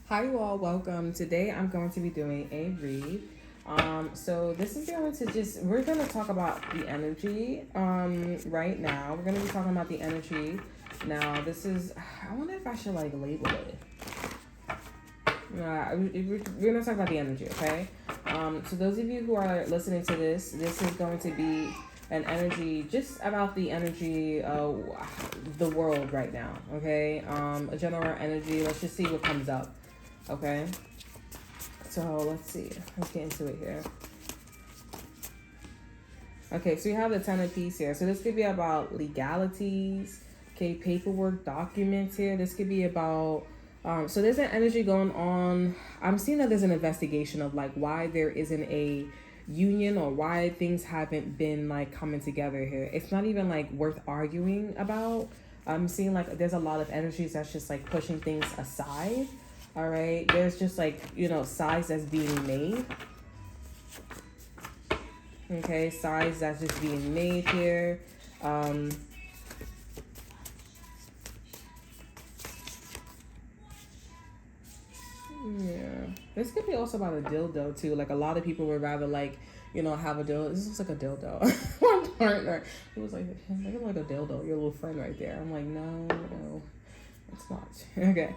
Hi, you all. Welcome. Today I'm going to be doing a read. So this is going to we're going to talk about the energy right now. We're going to be talking about the energy. Now, this is, I wonder if I should like label it. We're going to talk about the energy, okay? So those of you who are listening to this is going to be an energy, just about the energy of the world right now, okay? A general energy. Let's just see what comes up. Okay, so let's see. Let's get into it here. Okay, so you have the Ten of Peace here. So this could be about legalities, okay, paperwork, documents here. This could be about, so there's an energy going on. I'm seeing that there's an investigation of like why there isn't a union or why things haven't been like coming together here. It's not even like worth arguing about. I'm seeing like there's a lot of energies that's just like pushing things aside. All right, there's just like, size that's being made. Okay, size that's just being made here. Yeah, this could be also about a dildo too. Like a lot of people would rather like, have a dildo. This looks like a dildo. One partner, he was like, look like a dildo. Your little friend right there. I'm like, no, it's not. Okay.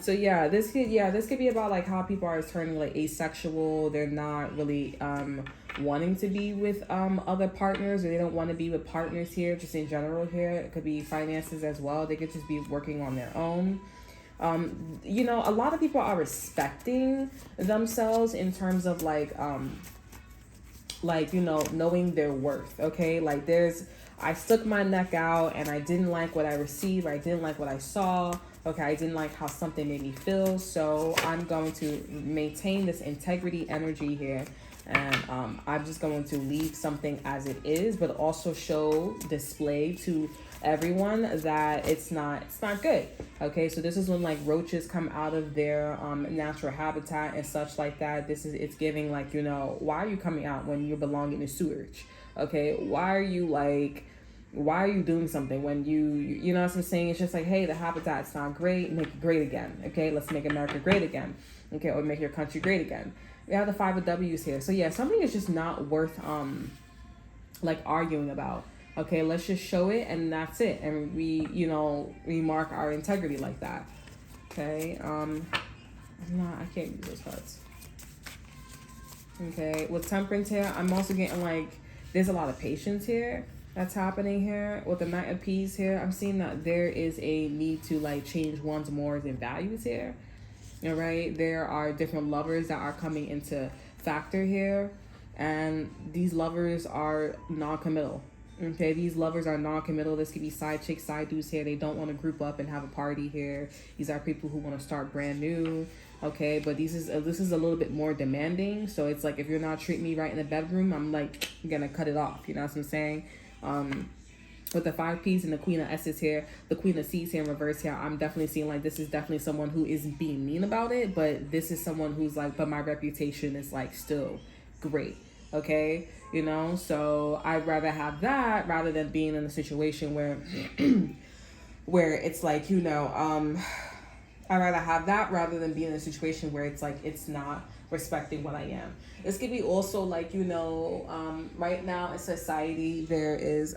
So yeah, this could be about like how people are turning like asexual. They're not really wanting to be with other partners, or they don't want to be with partners here, just in general here. It could be finances as well. They could just be working on their own. A lot of people are respecting themselves in terms of knowing their worth. Okay, like I stuck my neck out and I didn't like what I received. I didn't like what I saw. Okay, I didn't like how something made me feel. So I'm going to maintain this integrity energy here. And I'm just going to leave something as it is, but also display to everyone that it's not good. Okay, so this is when like roaches come out of their natural habitat and such like that. It's giving like, why are you coming out when you belong in the sewage? Okay, why are you doing something when you know what I'm saying? It's just like, hey, the habitat's not great, make it great again. Okay, let's make America great again. Okay, or make your country great again. We have the 5 of W's here. So yeah, something is just not worth like arguing about. Okay, let's just show it and that's it. And we mark our integrity like that. Okay, I can't use those cards. Okay, with Temperance here, I'm also getting like there's a lot of patience here that's happening here. With the Knight of Peace here, I'm seeing that there is a need to like change one's morals and values here. All right, there are different lovers that are coming into factor here, and these lovers are non-committal. Okay, these lovers are non-committal. This could be side chicks, side dudes here. They don't want to group up and have a party here. These are people who want to start brand new. Okay, but this is a little bit more demanding. So it's like, if you're not treating me right in the bedroom, I'm like gonna cut it off. You know what I'm saying? With the 5 P's and the Queen of S's here, the Queen of C's here in reverse here, I'm definitely seeing like this is definitely someone who is being mean about it, but this is someone who's like, but my reputation is like still great. Okay, so I'd rather have that rather than being in a situation where where it's like, I'd rather have that rather than being in a situation where it's like it's not respecting what I am. This could be also like, right now in society, there is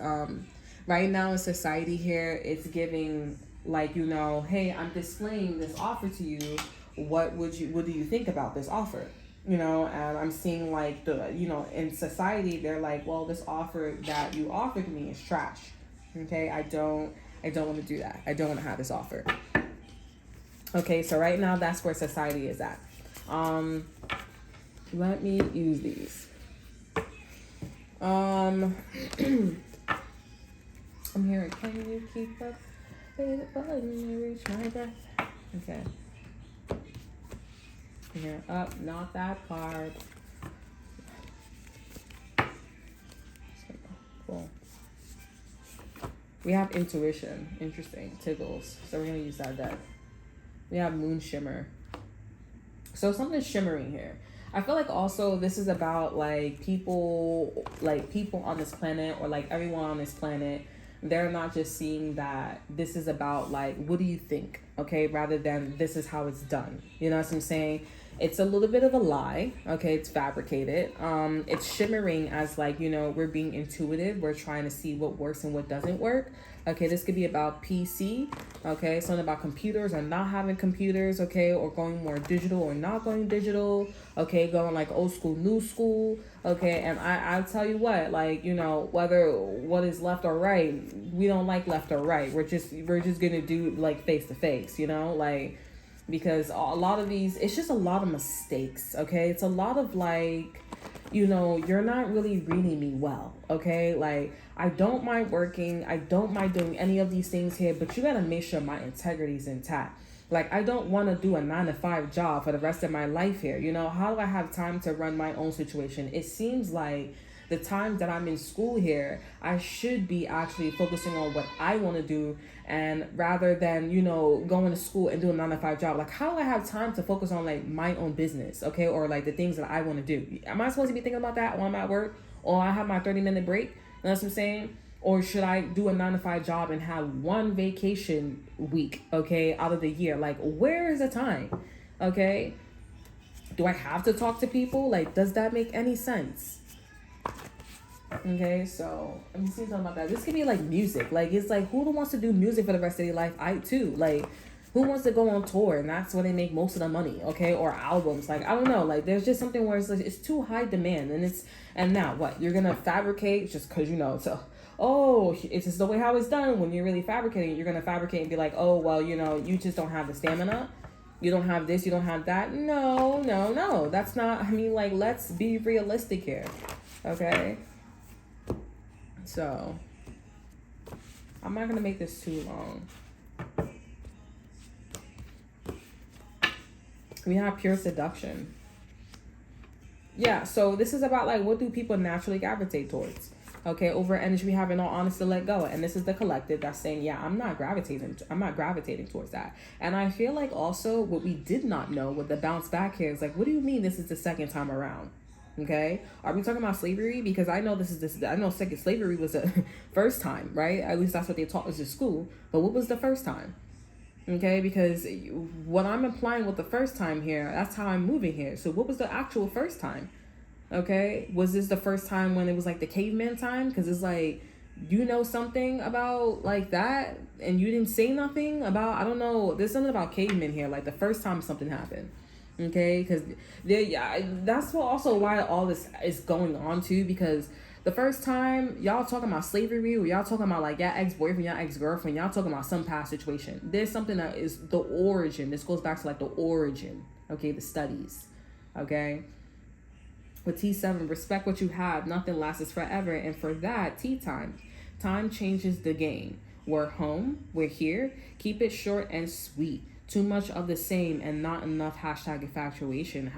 right now in society here, it's giving like, hey, I'm displaying this offer to you. What do you think about this offer? And I'm seeing like in society, they're like, well, this offer that you offered me is trash. Okay, I don't want to do that. I don't want to have this offer. Okay, so right now that's where society is at. Let me use these. I'm hearing, can you keep up with it when you reach my breath? Okay. Here, up, not that card. Cool. We have intuition. Interesting. Tickles. So we're going to use that deck. We have moon shimmer. So something's shimmering here. I feel like also this is about like people on this planet, or like everyone on this planet. They're not just seeing that this is about like, what do you think? okay, rather than this is how it's done. You know what I'm saying? It's a little bit of a lie, okay? It's fabricated. It's shimmering as like, we're being intuitive. We're trying to see what works and what doesn't work. Okay, this could be about PC, okay? Something about computers or not having computers, okay? Or going more digital or not going digital, okay? Going like old school, new school, okay? And I'll tell you what, like, whether what is left or right, we don't like left or right. We're just gonna do like face to face, like, because a lot of these, it's just a lot of mistakes, okay? It's a lot of like, you're not really reading me well, okay? Like, I don't mind working, I don't mind doing any of these things here, but you gotta make sure my integrity is intact. Like, I don't want to do a 9-to-5 job for the rest of my life here. How do I have time to run my own situation? It seems like the time that I'm in school here, I should be actually focusing on what I want to do, and rather than, going to school and doing a 9-to-5 job. Like, how do I have time to focus on like my own business, okay? Or like the things that I want to do? Am I supposed to be thinking about that while I'm at work, or I have my 30-minute break? You know what I'm saying? Or should I do a 9-to-5 job and have one vacation week, okay, out of the year? Like, where is the time? Okay? Do I have to talk to people? Like, does that make any sense? Okay, so let me see something about that. This could be like music. Like, it's like, who wants to do music for the rest of their life? I too. Like, who wants to go on tour and that's where they make most of the money, okay? Or albums. Like, I don't know. Like, there's just something where it's like, it's too high demand. And now what? You're gonna fabricate just because, so, oh, it's just the way how it's done. When you're really fabricating, you're gonna fabricate and be like, oh, well, you just don't have the stamina. You don't have this, you don't have that. No. That's not, like, let's be realistic here, okay? So, I'm not going to make this too long. We have pure seduction. Yeah, so this is about, like, what do people naturally gravitate towards? Okay, over energy we have, in all honesty, let go. And this is the collective that's saying, yeah, I'm not gravitating towards that. And I feel like also what we did not know with the bounce back here is like, what do you mean this is the second time around? Okay, are we talking about slavery? Because I know I know second slavery was a first time, right? At least that's what they taught us in school. But what was the first time? Okay, because what I'm implying with the first time here, that's how I'm moving here. So what was the actual first time? Okay, was this the first time when it was like the caveman time? Because it's like, something about like that and you didn't say nothing about, I don't know, there's something about cavemen here, like the first time something happened. Okay, because that's also why all this is going on too, because the first time y'all talking about slavery, or y'all talking about like your ex-boyfriend, your ex-girlfriend, y'all talking about some past situation, there's something that is the origin. This goes back to like the origin, okay, the studies, okay. With T7, respect what you have, nothing lasts forever. And for that, time changes the game. We're home, we're here, keep it short and sweet. Too much of the same and not enough #infatuation,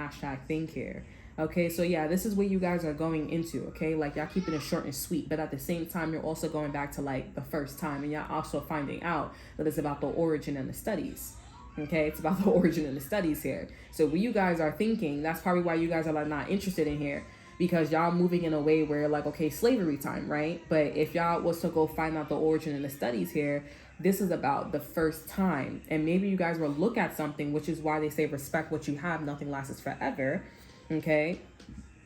#think here. Okay, so yeah, this is what you guys are going into, okay? Like, y'all keeping it short and sweet, but at the same time, you're also going back to like the first time, and y'all also finding out that it's about the origin and the studies. Okay, it's about the origin and the studies here. So what you guys are thinking, that's probably why you guys are like not interested in here, because y'all moving in a way where like, okay, slavery time, right? But if y'all was to go find out the origin and the studies here, this is about the first time. And maybe you guys will look at something, which is why they say respect what you have, nothing lasts forever. Okay,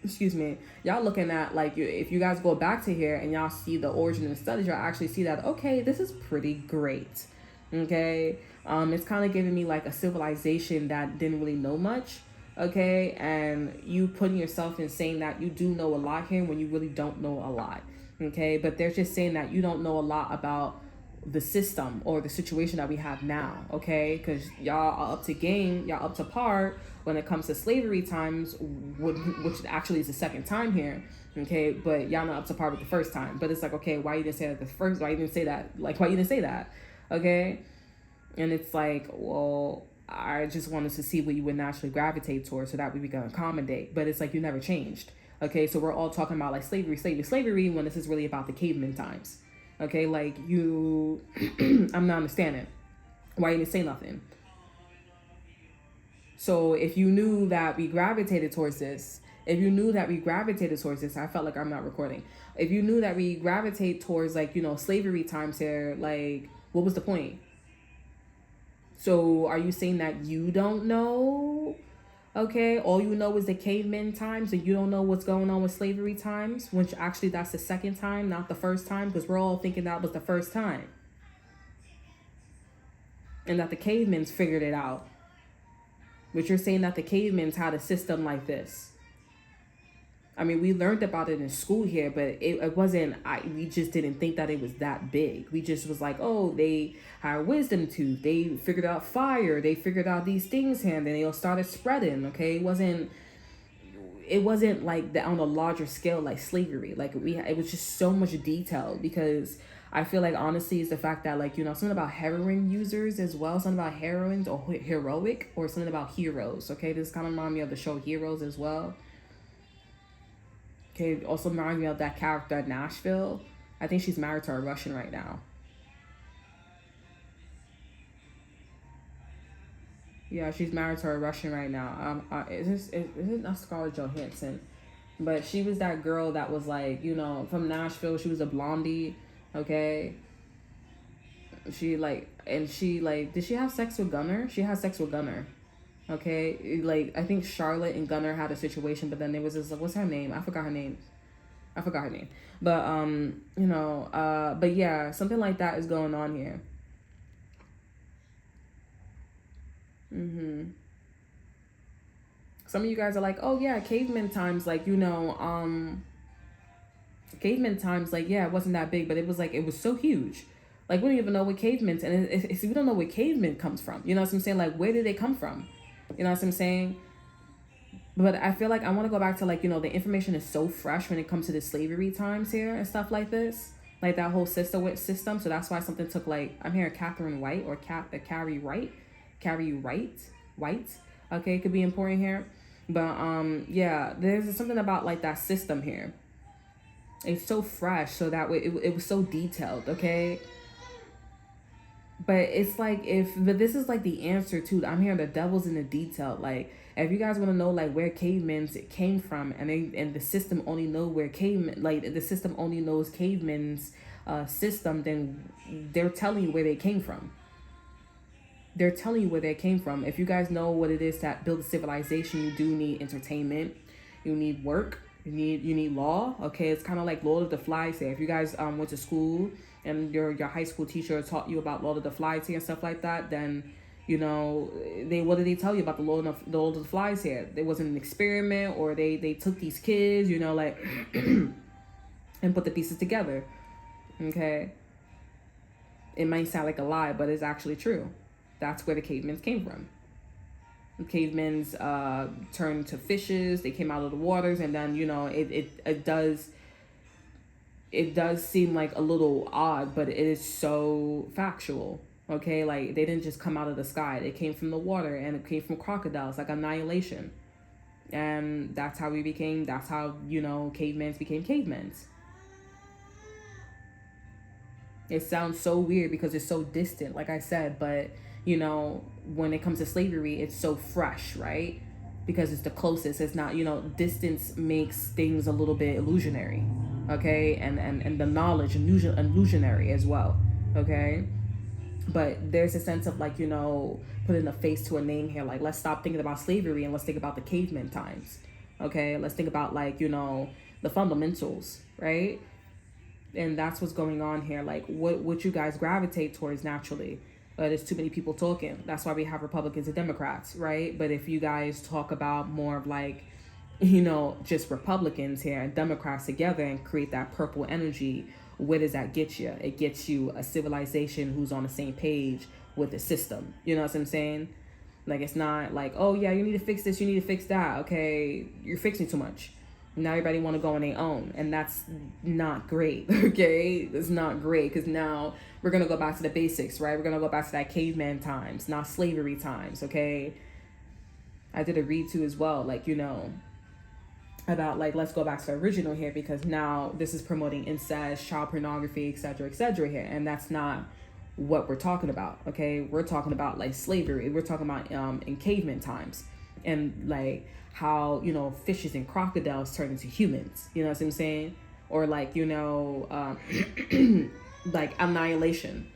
excuse me, y'all looking at like, if you guys go back to here and y'all see the origin and the studies, you'll actually see that, okay, this is pretty great. Okay, it's kind of giving me like a civilization that didn't really know much. Okay, and you putting yourself in saying that you do know a lot here when you really don't know a lot. Okay, but they're just saying that you don't know a lot about the system or the situation that we have now. Okay, because y'all are up to game, y'all up to par when it comes to slavery times, which actually is the second time here. Okay, but y'all not up to par with the first time. But it's like, okay, why you didn't say that the first? Why you didn't say that? Like, why you didn't say that? Okay, and it's like, well, I just wanted to see what you would naturally gravitate towards so that we can accommodate. But it's like you never changed. Okay, so we're all talking about like slavery when this is really about the caveman times. Okay, like you, I'm not understanding why you didn't say nothing. So if you knew that we gravitated towards this, I felt like I'm not recording. If you knew that we gravitate towards like, slavery times here, like what was the point? So are you saying that you don't know? Okay, all you know is the caveman times, and you don't know what's going on with slavery times, which actually that's the second time, not the first time, because we're all thinking that was the first time. And that the cavemen figured it out. But you're saying that the cavemen had a system like this. I mean, we learned about it in school here, but it wasn't, we just didn't think that it was that big. We just was like, oh, they had wisdom tooth. They figured out fire. They figured out these things here, and then they all started spreading, okay? It wasn't like that on a larger scale, like slavery. Like it was just so much detail, because I feel like honestly it's the fact that, like, you know, something about heroin users as well, something about heroines or heroic, or something about heroes. Okay, this kind of reminds me of the show Heroes as well. Okay, it also reminds me of that character in Nashville. I think she's married to a Russian right now. Yeah, she's married to a Russian right now. Is it not Scarlett Johansson? But she was that girl that was like, you know, from Nashville. She was a blondie, okay? She did she have sex with Gunner? She had sex with Gunner, okay? Like, I think Charlotte and Gunner had a situation, but then there was this, what's her name? I forgot her name. But, you know, but yeah, something like that is going on here. Some of you guys are like, oh yeah, caveman times, like, you know, caveman times, like, yeah, it wasn't that big, but it was like, it was so huge. Like, we don't even know what cavemen, and we don't know where cavemen comes from. You know what I'm saying? Like, where did they come from? You know what I'm saying? But I feel like I want to go back to, like, you know, the information is so fresh when it comes to the slavery times here and stuff like this. Like, that whole system. So that's why something took, like, I'm hearing Catherine White or Carrie Wright. White. Okay, it could be important here. But, yeah, there's something about, like, that system here. It's so fresh, so that way it was so detailed, okay? But it's like, but this is like the answer to, I'm hearing the devil's in the detail. Like, if you guys want to know, like, where cavemen came from, and the system only know where cavemen, like, the system only knows cavemen's system, then they're telling you where they came from. They're telling you where they came from. If you guys know what it is that builds civilization, you do need entertainment, you need work, you need law. Okay, it's kind of like Lord of the Flies here. If you guys went to school and your high school teacher taught you about Lord of the Flies here and stuff like that, then, you know, what did they tell you about the Lord of the Flies here? There wasn't an experiment, or they took these kids, you know, like, and put the pieces together. Okay, it might sound like a lie, but it's actually true. That's where the cavemen came from. The cavemen turned to fishes. They came out of the waters, and then, you know, it does seem like a little odd, but it is so factual. Okay, like, they didn't just come out of the sky. They came from the water, and it came from crocodiles, like annihilation. And that's how, you know, cavemen became cavemen. It sounds so weird because it's so distant, like I said, but, you know, when it comes to slavery, it's so fresh, right? Because it's the closest. It's not, you know, distance makes things a little bit illusionary, okay? And the knowledge illusionary as well, okay? But there's a sense of, like, you know, putting a face to a name here. Like, let's stop thinking about slavery and let's think about the caveman times, okay? Let's think about, like, you know, the fundamentals, right? And that's what's going on here. Like, what you guys gravitate towards naturally. There's too many people talking. That's why we have Republicans and Democrats, right? But if you guys talk about more of, like, you know, just Republicans here and Democrats together and create that purple energy, where does that get you? It gets you a civilization who's on the same page with the system. You know what I'm saying? Like, it's not like, oh yeah, you need to fix this, you need to fix that. Okay, you're fixing too much. Now everybody want to go on their own, and that's not great. Okay, it's not great, because now we're gonna go back to the basics, right? We're gonna go back to that caveman times, not slavery times. Okay, I did a read too as well, like, you know, about, like, let's go back to the original here, because now this is promoting incest, child pornography, etc here, and that's not what we're talking about. Okay, we're talking about, like, slavery. We're talking about in caveman times, and, like, how, you know, fishes and crocodiles turn into humans, you know what I'm saying? Or, like, you know, like annihilation.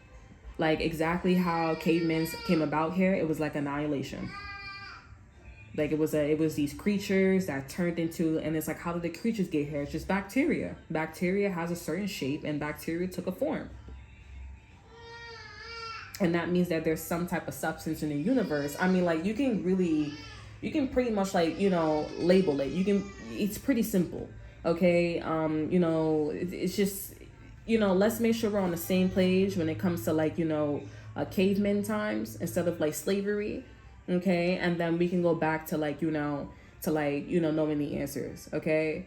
Like exactly how cavemen came about here, it was like annihilation. Like it was these creatures that turned into, and it's like, how did the creatures get here? It's just bacteria. Bacteria has a certain shape, and bacteria took a form. And that means that there's some type of substance in the universe. I mean, like you can pretty much like, label it. It's pretty simple. Okay. It's just, let's make sure we're on the same page when it comes to like, caveman times instead of like slavery. Okay. And then we can go back to like, knowing the answers. Okay.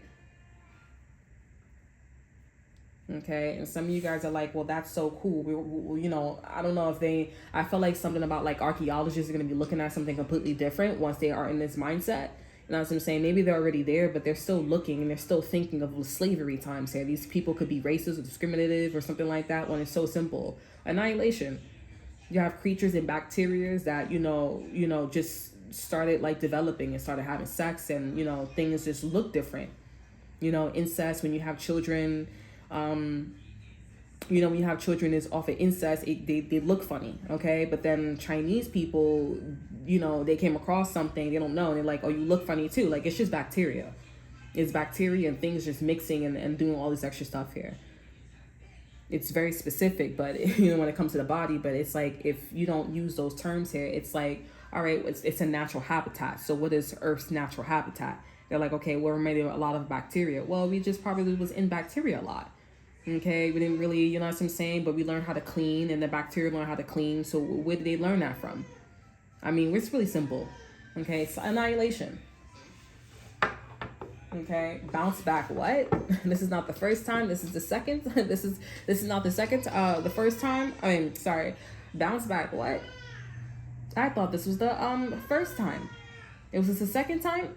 Okay, and some of you guys are like, well, that's so cool. I don't know if I feel like something about like archaeologists are going to be looking at something completely different once they are in this mindset. You know what I'm saying? Maybe they're already there, but they're still looking and they're still thinking of slavery times here. These people could be racist or discriminative or something like that when it's so simple. Annihilation. You have creatures and bacteria that, just started like developing and started having sex, and, things just look different. Incest, when you have children, when you have children is off of incest, they look funny, okay? But then Chinese people, they came across something they don't know, and they're like, oh, you look funny too. Like, it's just bacteria. It's bacteria and things just mixing and doing all this extra stuff here. It's very specific, but when it comes to the body, but it's like, if you don't use those terms here, it's like, all right, it's a natural habitat. So what is Earth's natural habitat? They're like, okay, we're made of a lot of bacteria. Well, we just probably was in bacteria a lot. Okay, we didn't really, you know what I'm saying? But we learned how to clean, and the bacteria learned how to clean. So where did they learn that from? I mean, it's really simple. Okay, it's annihilation. Okay, bounce back. What? This is not the first time. This is the second. This is not the second. The first time. Bounce back. What? I thought this was the first time. Was this the second time?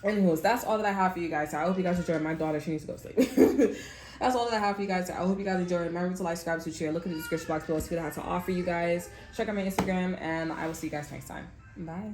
Anyways, that's all that I have for you guys. So I hope you guys enjoyed. My daughter, she needs to go to sleep. That's all that I have for you guys. I hope you guys enjoyed. Remember to like, subscribe, to share. Look at the description box below to see what I have to offer you guys. Check out my Instagram, and I will see you guys next time. Bye.